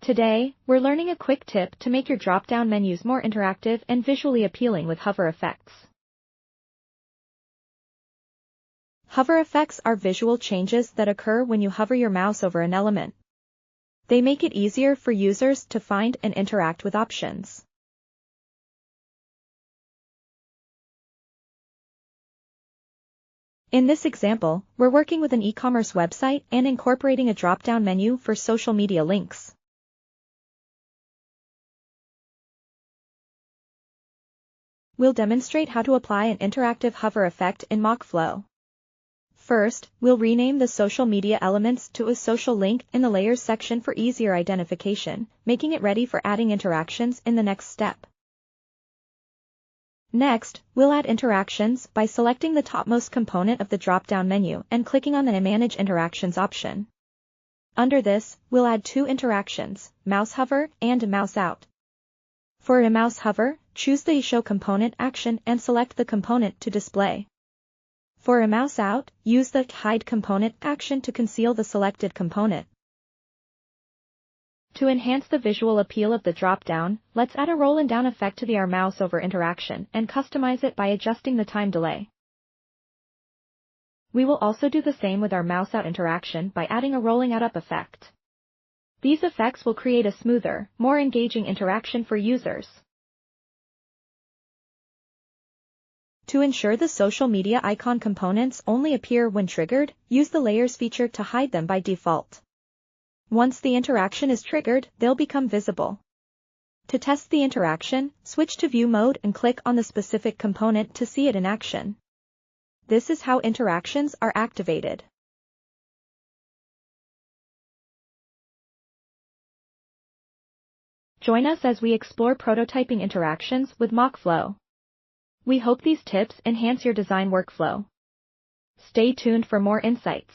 Today, we're learning a quick tip to make your drop-down menus more interactive and visually appealing with hover effects. Hover effects are visual changes that occur when you hover your mouse over an element. They make it easier for users to find and interact with options. In this example, we're working with an e-commerce website and incorporating a drop-down menu for social media links. We'll demonstrate how to apply an interactive hover effect in MockFlow. First, we'll rename the social media elements to a social link in the Layers section for easier identification, making it ready for adding interactions in the next step. Next, we'll add interactions by selecting the topmost component of the drop-down menu and clicking on the Manage Interactions option. Under this, we'll add two interactions, mouse hover and mouse out. For a mouse hover, choose the Show Component action and select the component to display. For a mouse out, use the Hide Component action to conceal the selected component. To enhance the visual appeal of the drop-down, let's add a roll and down effect to our mouse over interaction and customize it by adjusting the time delay. We will also do the same with our mouse out interaction by adding a rolling out up effect. These effects will create a smoother, more engaging interaction for users. To ensure the social media icon components only appear when triggered, use the Layers feature to hide them by default. Once the interaction is triggered, they'll become visible. To test the interaction, switch to View mode and click on the specific component to see it in action. This is how interactions are activated. Join us as we explore prototyping interactions with MockFlow. We hope these tips enhance your design workflow. Stay tuned for more insights.